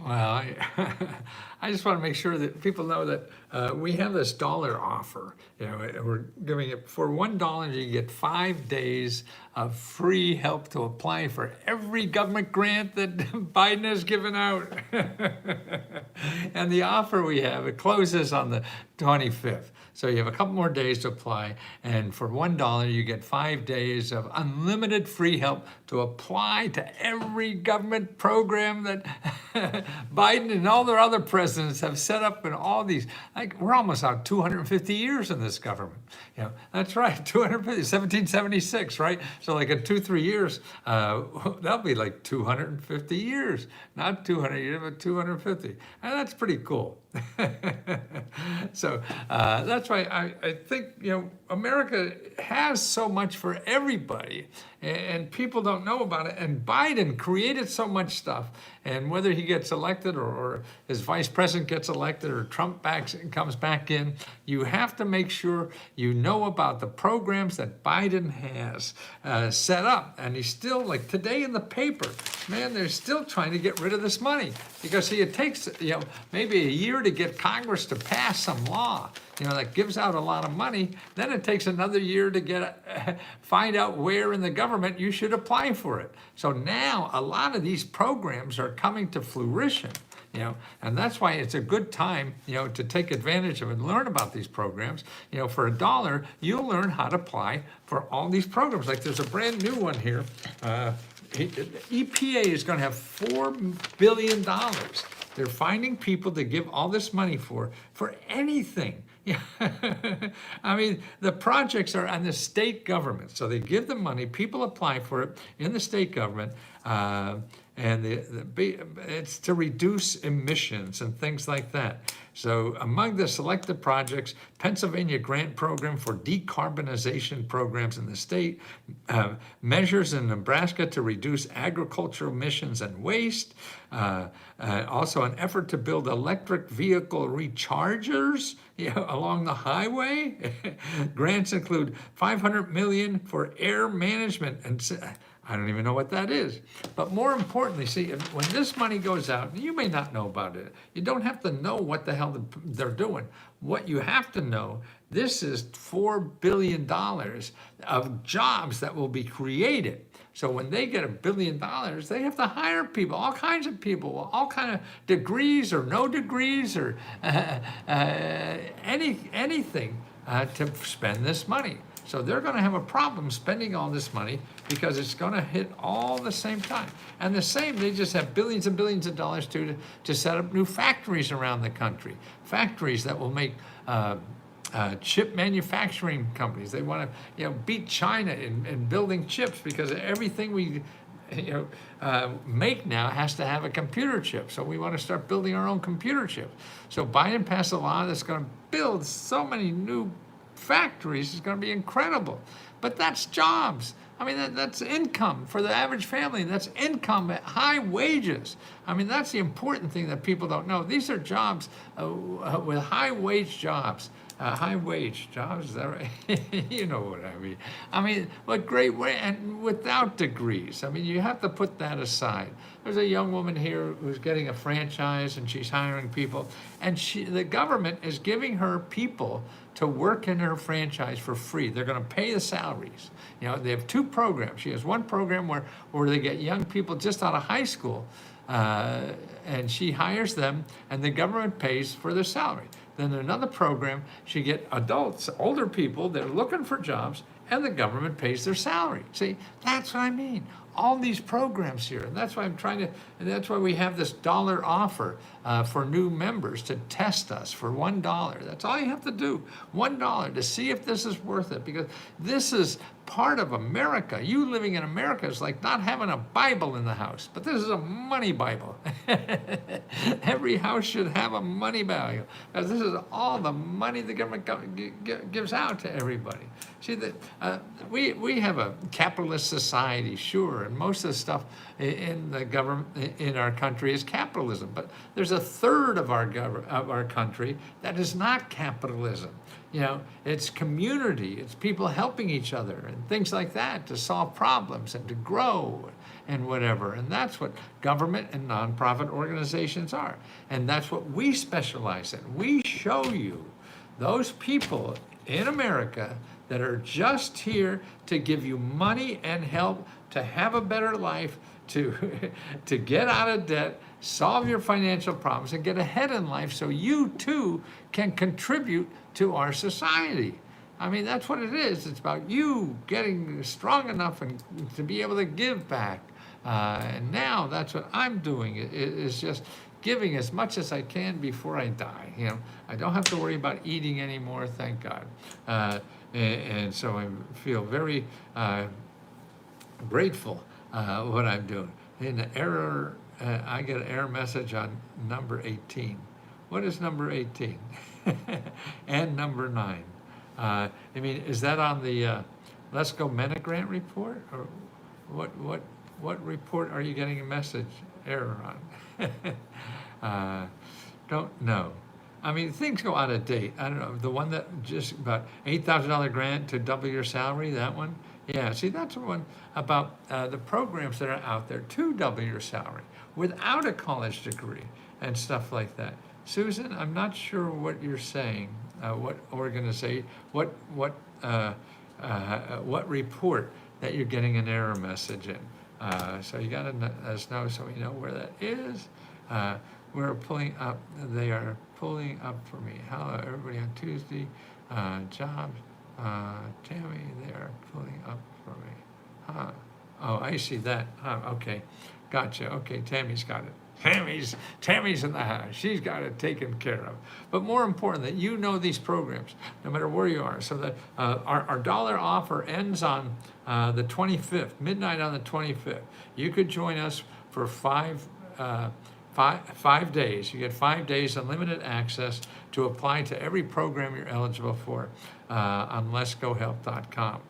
Well, I just want to make sure that people know that we have this dollar offer. You know, we're giving it for $1, you get 5 days of free help to apply for every government grant that Biden has given out. And the offer we have, it closes on the 25th. So you have a couple more days to apply, and for $1, you get 5 days of unlimited free help to apply to every government program that Biden and all their other presidents have set up in all these. Like, we're almost out 250 years in this government. You know, that's right, 250, 1776, right? So like in 2, 3 years, that'll be like 250 years, not 200 years, but 250, and that's pretty cool. So that's why I think, you know, America has so much for everybody, and people don't know about it. And Biden created so much stuff, and whether he gets elected or his vice president gets elected or Trump comes back in, you have to make sure you know about the programs that Biden has set up. And he's still, like today in the paper, man, they're still trying to get rid of this money because, see, it takes, you know, maybe a year to get Congress to pass some law, you know, that gives out a lot of money. Then it takes another year to get find out where in the government you should apply for it. So now a lot of these programs are coming to fruition, you know, and that's why it's a good time, you know, to take advantage of and learn about these programs. You know, for $1, you'll learn how to apply for all these programs. Like there's a brand new one here. EPA is going to have $4 billion. They're finding people to give all this money for anything. Yeah. I mean, the projects are on the state government. So they give the money, people apply for it in the state government, and it's to reduce emissions and things like that. So among the selected projects, Pennsylvania grant program for decarbonization programs in the state, measures in Nebraska to reduce agricultural emissions and waste, also an effort to build electric vehicle rechargers, you know, along the highway. Grants include $500 million for air management, and I don't even know what that is. But more importantly, see, when this money goes out, you may not know about it. You don't have to know what the hell they're doing. What you have to know, this is $4 billion of jobs that will be created. So when they get $1 billion, they have to hire people, all kinds of people, all kind of degrees or no degrees or anything to spend this money. So they're going to have a problem spending all this money because it's going to hit all the same time. And the same, they just have billions and billions of dollars to set up new factories around the country, factories that will make chip manufacturing companies. They want to, you know, beat China in building chips because everything we, you know, make now has to have a computer chip. So we want to start building our own computer chips. So Biden passed a law that's going to build so many new factories. Is going to be incredible. But that's jobs. I mean, that's income for the average family. That's income at high wages. I mean, that's the important thing that people don't know. These are jobs with high wage jobs. High wage jobs, is that right? You know what I mean. I mean, what great way, and without degrees. I mean, you have to put that aside. There's a young woman here who's getting a franchise and she's hiring people, and the government is giving her people to work in her franchise for free. They're going to pay the salaries. You know, they have two programs. She has one program where they get young people just out of high school, and she hires them, and the government pays for their salary. Then another program, she get adults, older people that are looking for jobs, and the government pays their salary. See, that's what I mean. All these programs here, and that's why and that's why we have this dollar offer for new members to test us for $1. That's all you have to do, $1 to see if this is worth it, because this is part of America. You living in America is like not having a Bible in the house, but this is a money Bible. Every house should have a money Bible, because this is all the money the government gives out to everybody. See, that we have a capitalist society, sure, and most of the stuff in the government in our country is capitalism. But there's a third of our country that is not capitalism. You know, it's community, it's people helping each other and things like that to solve problems and to grow and whatever. And that's what government and nonprofit organizations are. And that's what we specialize in. We show you those people in America that are just here to give you money and help to have a better life, to, to get out of debt, solve your financial problems, and get ahead in life so you too can contribute to our society. I mean, that's what it is. It's about you getting strong enough and to be able to give back. And now that's what I'm doing, is just giving as much as I can before I die. You know, I don't have to worry about eating anymore, thank God. And so I feel very grateful what I'm doing. In the error, I get an error message on number 18. What is number 18? And number 9. I mean, is that on the Let's Go Mena Grant report? Or what report are you getting a message error on? Don't know. I mean, things go out of date. I don't know, the one that just about $8,000 grant to double your salary, that one? Yeah, see, that's the one about the programs that are out there to double your salary without a college degree and stuff like that. Susan, I'm not sure what you're saying, what organization, what report that you're getting an error message in. So you gotta let us know so we know where that is. We're pulling up, they are pulling up for me. Hello, everybody on Tuesday, jobs, Tammy, they are pulling up for me. Huh. Oh, I see that. Huh, okay, gotcha. Okay, Tammy's got it. Tammy's in the house. She's got it taken care of. But more important, that you know these programs, no matter where you are. So that our dollar offer ends on the 25th, midnight on the 25th. You could join us for 5 days. You get 5 days unlimited access to apply to every program you're eligible for on letsgohelp.com.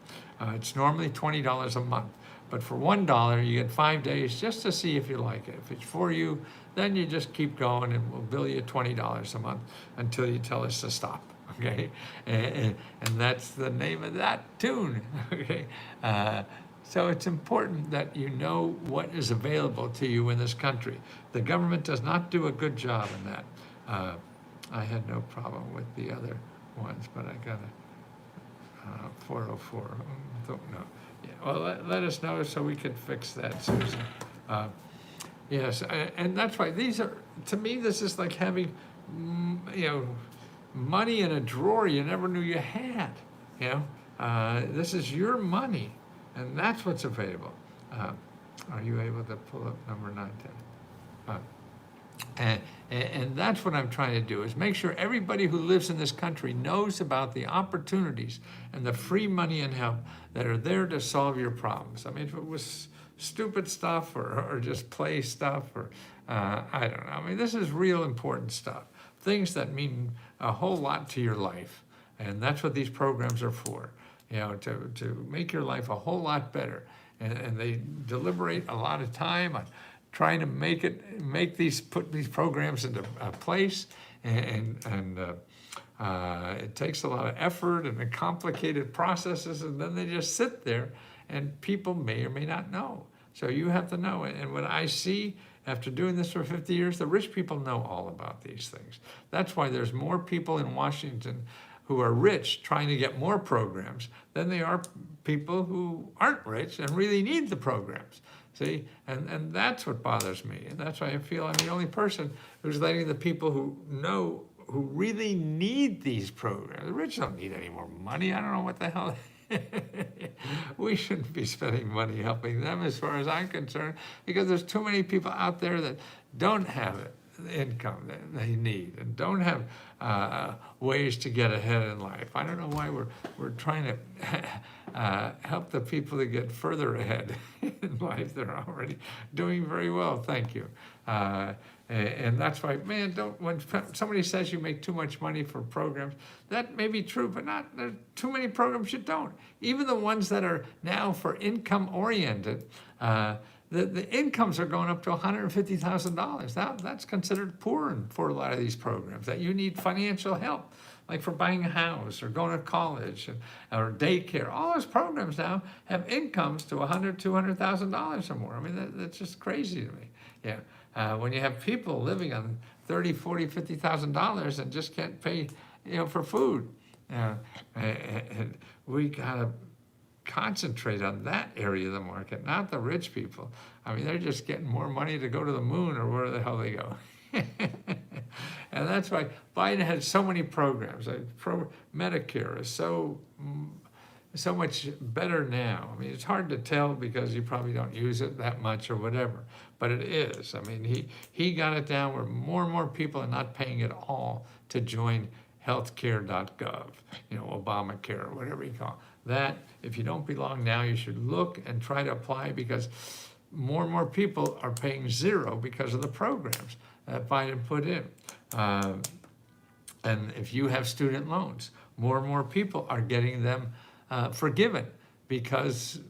It's normally $20 a month. But for $1, you get 5 days just to see if you like it. If it's for you, then you just keep going and we'll bill you $20 a month until you tell us to stop, okay? And that's the name of that tune, okay? So it's important that you know what is available to you in this country. The government does not do a good job in that. I had no problem with the other ones, but I got a 404, don't know. Yeah, well, let us know so we can fix that, Susan. Yes, and that's why these are, to me, this is like having, you know, money in a drawer you never knew you had, you know? This is your money, and that's what's available. Are you able to pull up number 910? And that's what I'm trying to do, is make sure everybody who lives in this country knows about the opportunities and the free money and help that are there to solve your problems. I mean, if it was stupid stuff or just play stuff or I don't know. I mean, this is real important stuff, things that mean a whole lot to your life. And that's what these programs are for, you know, to make your life a whole lot better. And they deliberate a lot of time on trying to put these programs into place, and it takes a lot of effort and complicated processes, and then they just sit there, and people may or may not know. So you have to know it. And what I see after doing this for 50 years, the rich people know all about these things. That's why there's more people in Washington who are rich trying to get more programs than they are people who aren't rich and really need the programs. See, and that's what bothers me. And that's why I feel I'm the only person who's letting the people who really need these programs. The rich don't need any more money. I don't know what the hell. We shouldn't be spending money helping them as far as I'm concerned, because there's too many people out there that don't have it, the income that they need, and don't have ways to get ahead in life. I don't know why we're trying to help the people to get further ahead in life. They're already doing very well, thank you. And that's why, man, when somebody says you make too much money for programs, that may be true, but there's too many programs you don't. Even the ones that are now for income oriented, the incomes are going up to $150,000. That's considered poor for a lot of these programs, that you need financial help, like for buying a house or going to college or daycare. All those programs now have incomes to $100,000, $200,000 or more. I mean, that's just crazy to me. Yeah, when you have people living on $30,000, $40,000, $50,000 and just can't pay, for food. And we gotta concentrate on that area of the market, not the rich people. I mean, they're just getting more money to go to the moon or where the hell they go. And that's why Biden had so many programs. Medicare is so much better now. I mean, it's hard to tell because you probably don't use it that much or whatever, but it is. I mean, he got it down where more and more people are not paying at all to join healthcare.gov, Obamacare or whatever you call it. That, if you don't belong now, you should look and try to apply, because more and more people are paying zero because of the programs that Biden put in. And if you have student loans, more and more people are getting them forgiven because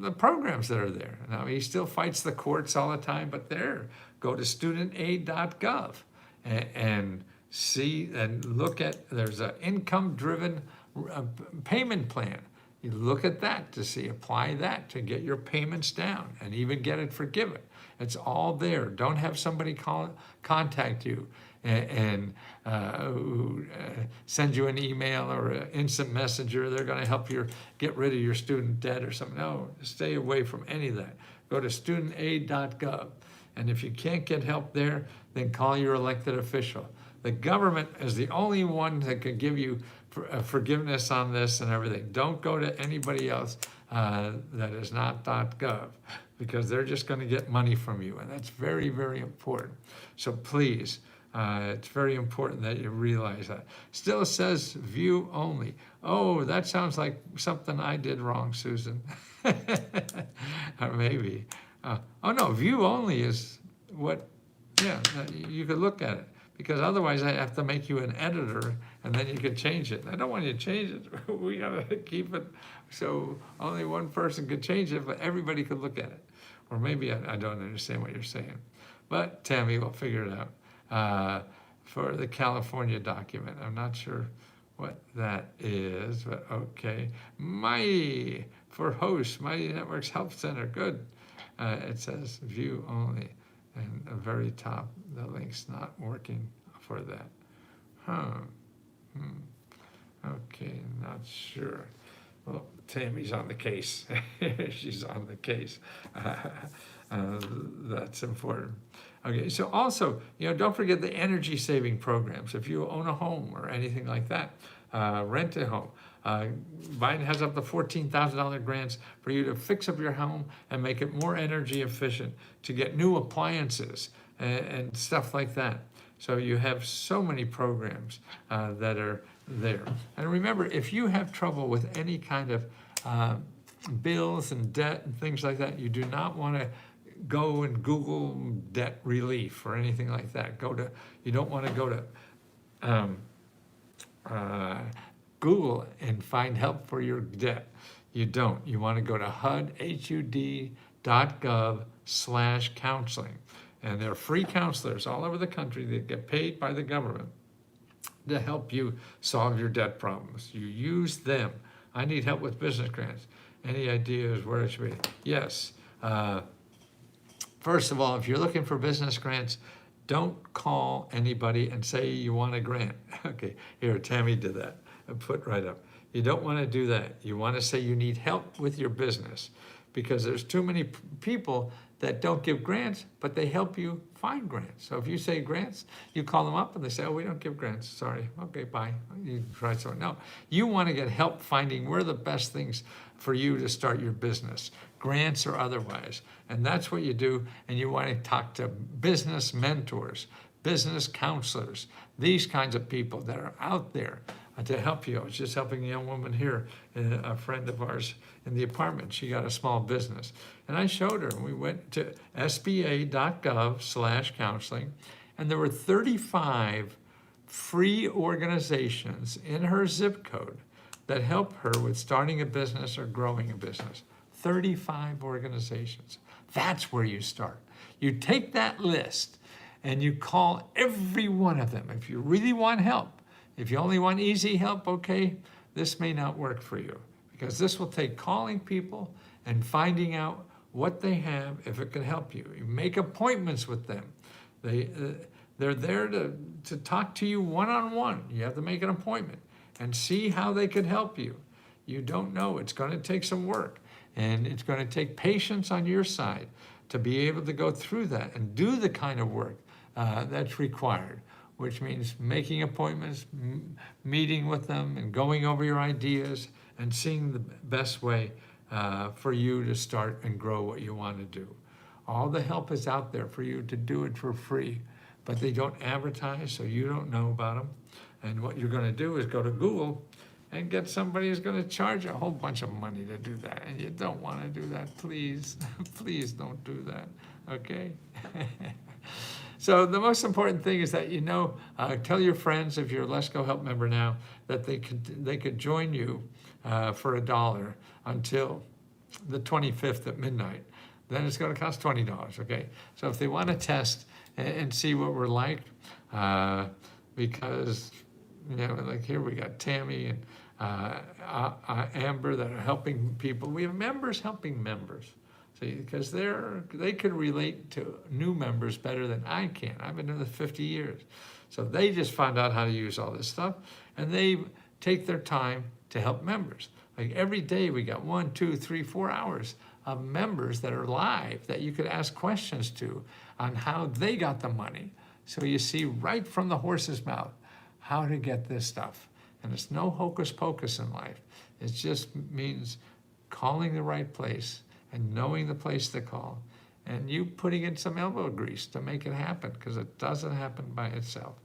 the programs that are there. Now, he still fights the courts all the time, but go to studentaid.gov and see and look at, there's an income-driven payment plan. You look at that to see, apply that to get your payments down and even get it forgiven. It's all there. Don't have somebody contact you and send you an email or an instant messenger. They're going to help you get rid of your student debt or something. No, stay away from any of that. Go to studentaid.gov. And if you can't get help there, then call your elected official. The government is the only one that could give you forgiveness on this and everything. Don't go to anybody else that is not .gov, because they're just going to get money from you, and that's very, very important. So please, it's very important that you realize that. Still says view only. Oh, that sounds like something I did wrong, Susan. Or maybe. Oh no, view only is what, you could look at it. Because otherwise I have to make you an editor and then you could change it. I don't want you to change it. We gotta keep it so only one person could change it, but everybody could look at it. Or maybe I don't understand what you're saying. But Tammy will figure it out. For the California document, I'm not sure what that is, but okay. Mighty for host, Mighty Networks Help Center, good. It says view only. And the very top, the link's not working for that. Okay, not sure. Well, Tammy's on the case. She's on the case. That's important. Okay, so also, don't forget the energy saving programs. If you own a home or anything like that, rent a home. Biden has up to $14,000 grants for you to fix up your home and make it more energy efficient, to get new appliances and stuff like that. So you have so many programs that are there. And remember, if you have trouble with any kind of bills and debt and things like that, you do not want to go and Google debt relief or anything like that. You don't want to go to Google and find help for your debt. You don't. You want to go to HUD.gov/counseling. And there are free counselors all over the country that get paid by the government to help you solve your debt problems. You use them. I need help with business grants. Any ideas where it should be? Yes. First of all, if you're looking for business grants, don't call anybody and say you want a grant. Okay, here, Tammy did that. Put right up. You don't want to do that. You want to say you need help with your business, because there's too many people that don't give grants, but they help you find grants. So if you say grants, you call them up and they say, oh, we don't give grants, sorry. Okay, bye. You try something. No, you want to get help finding where the best things for you to start your business, grants or otherwise. And that's what you do. And you want to talk to business mentors, business counselors, these kinds of people that are out there to help you. I was just helping a young woman here, a friend of ours in the apartment. She got a small business. And I showed her, and we went to sba.gov/counseling, and there were 35 free organizations in her zip code that help her with starting a business or growing a business. 35 organizations. That's where you start. You take that list and you call every one of them. If you really want help, if you only want easy help, okay, this may not work for you, because this will take calling people and finding out what they have, if it can help you. You make appointments with them. They're there to talk to you one-on-one. You have to make an appointment and see how they can help you. You don't know. It's going to take some work, and it's going to take patience on your side to be able to go through that and do the kind of work that's required, which means making appointments, meeting with them, and going over your ideas and seeing the best way for you to start and grow what you want to do. All the help is out there for you to do it for free, but they don't advertise, so you don't know about them. And what you're going to do is go to Google and get somebody who's going to charge a whole bunch of money to do that. And you don't want to do that, please. Please don't do that, okay? So the most important thing is that tell your friends, if you're a Let's Go Help member now, that they could join you for $1 until the 25th at midnight. Then it's going to cost $20, okay? So if they want to test and see what we're like, because, like here we got Tammy and Amber that are helping people. We have members helping members. See, because they could relate to new members better than I can. I've been doing this 50 years. So they just found out how to use all this stuff, and they take their time to help members. Like every day we got 1, 2, 3, 4 hours of members that are live that you could ask questions to on how they got the money. So you see right from the horse's mouth how to get this stuff. And it's no hocus pocus in life. It just means calling the right place and knowing the place to call, and you putting in some elbow grease to make it happen, because it doesn't happen by itself.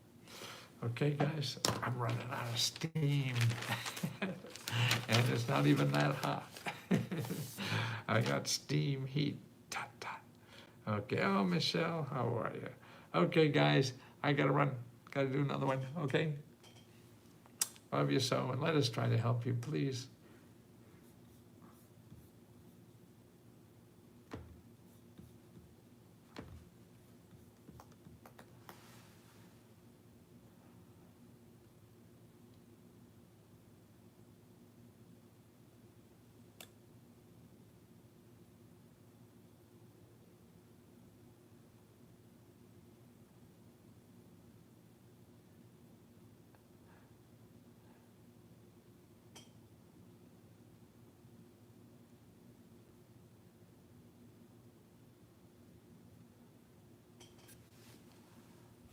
Okay, guys, I'm running out of steam. And it's not even that hot. I got steam heat. Tut, tut. Okay, oh, Michelle, how are you? Okay, guys, I gotta run. Gotta do another one, okay? Love you so, and let us try to help you, please.